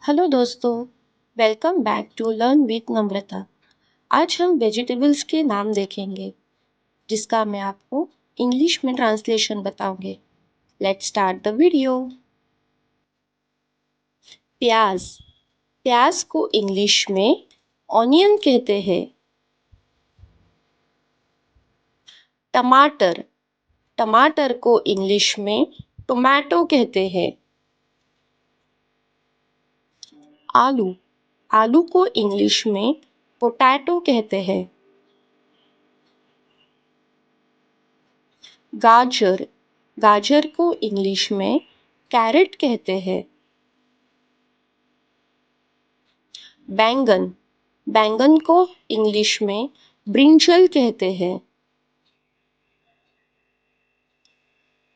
Hello दोस्तों, welcome back to learn with Namrata. आज हम वेजिटेबल्स के नाम देखेंगे जिसका मैं आपको इंग्लिश में ट्रांसलेशन बताऊंगी। Let's start the video. प्याज। प्याज को इंग्लिश में ऑनियन कहते हैं। टमाटर। टमाटर को इंग्लिश में टोमेटो कहते हैं। आलू। आलू को इंग्लिश में पोटैटो कहते हैं। गाजर। गाजर को इंग्लिश में कैरेट कहते हैं। बैंगन। बैंगन को इंग्लिश में ब्रिंजल कहते हैं।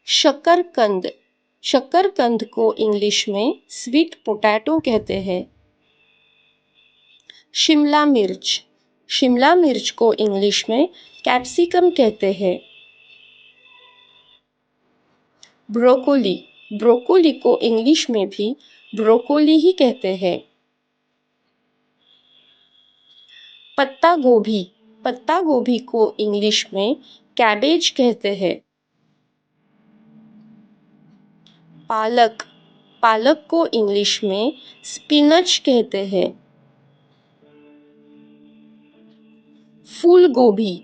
शकरकंद। शकरकंद को इंग्लिश में स्वीट पोटैटो कहते हैं। शिमला मिर्च। शिमला मिर्च को इंग्लिश में कैप्सिकम कहते हैं। ब्रोकोली। ब्रोकोली को इंग्लिश में भी ब्रोकोली ही कहते हैं। पत्ता गोभी। पत्ता गोभी को इंग्लिश में कैबेज कहते हैं। पालक। पालक को इंग्लिश में स्पिनच कहते हैं। फूल गोभी।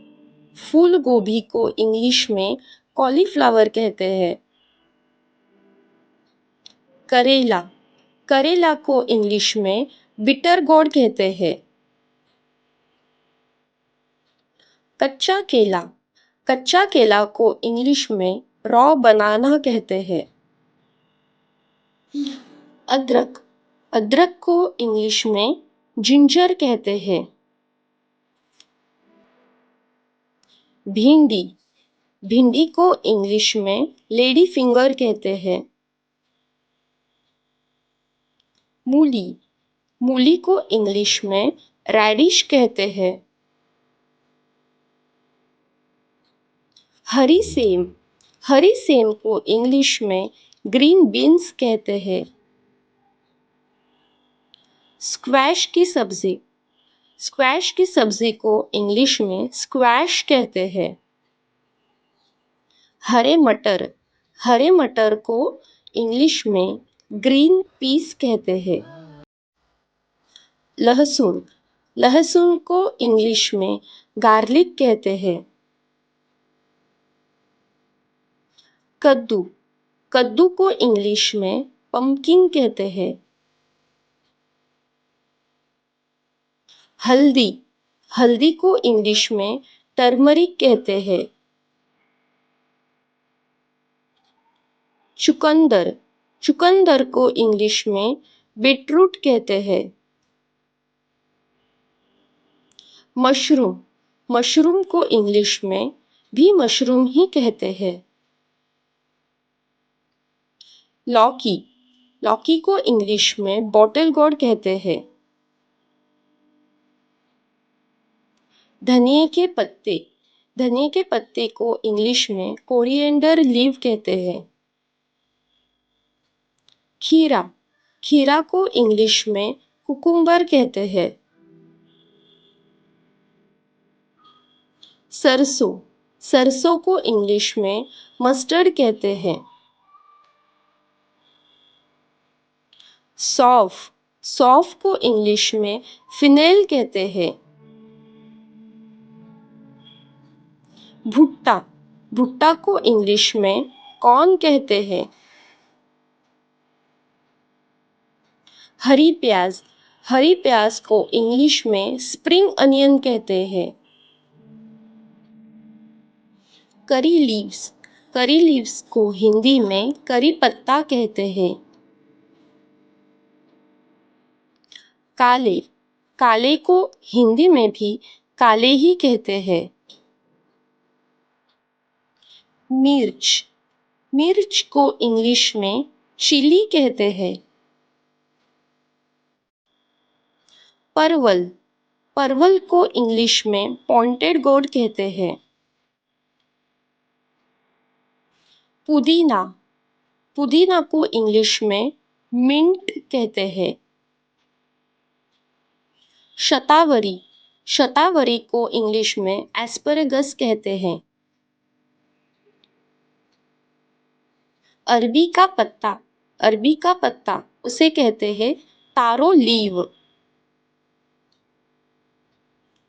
फूल गोभी को इंग्लिश में कॉलीफ्लावर कहते हैं। करेला। करेला को इंग्लिश में बिटर गोर्ड कहते हैं। कच्चा केला। कच्चा केला को इंग्लिश में रॉ बनाना कहते हैं। अदरक। अदरक को इंग्लिश में जिंजर कहते हैं। भिंडी। भिंडी को इंग्लिश में लेडी फिंगर कहते हैं। मूली। मूली को इंग्लिश में रेडिश कहते हैं। हरी सेम। हरी सेम को इंग्लिश में ग्रीन बीन्स कहते हैं। स्क्वैश की सब्जी। स्क्वैश की सब्जी को इंग्लिश में स्क्वैश कहते हैं। हरे मटर। हरे मटर को इंग्लिश में ग्रीन पीस कहते हैं। लहसुन। लहसुन को इंग्लिश में गार्लिक कहते हैं। कद्दू। कद्दू को इंग्लिश में पंपकिन कहते हैं। हल्दी। हल्दी को इंग्लिश में टर्मरिक कहते हैं। चुकंदर। चुकंदर को इंग्लिश में बीटरूट कहते हैं। मशरूम। मशरूम को इंग्लिश में भी मशरूम ही कहते हैं। लौकी। लौकी को इंग्लिश में बॉटल गोर्ड कहते हैं। धनिए के पत्ते। धनिए के पत्ते को इंग्लिश में कोरिएंडर लीव कहते हैं। खीरा। खीरा को इंग्लिश में कुकुम्बर कहते हैं। सरसों। सरसों को इंग्लिश में मस्टर्ड कहते हैं। सौंफ। सौंफ को इंग्लिश में फिनेल कहते हैं। भुट्टा। भुट्टा को इंग्लिश में कॉर्न कहते हैं। हरी प्याज। हरी प्याज को इंग्लिश में स्प्रिंग अनियन कहते हैं। Curry leaves. करी लीव्स को हिंदी में करी पत्ता कहते हैं। काले। काले को हिंदी में भी काले ही कहते हैं। मिर्च। मिर्च को इंग्लिश में चिली कहते हैं। परवल। परवल को इंग्लिश में पॉइंटेड गोर्ड कहते हैं। पुदीना। पुदीना को इंग्लिश में मिंट कहते हैं। शतावरी, शतावरी को इंग्लिश में एस्परेगस कहते हैं। अरबी का पत्ता, अरबी का पत्ता उसे कहते हैं तारो लीव।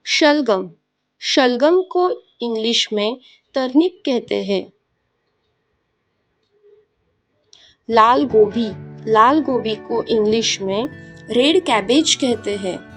शलगम, शलगम को इंग्लिश में टर्निप कहते हैं। लाल गोभी, लाल गोभी को इंग्लिश में रेड कैबेज कहते हैं।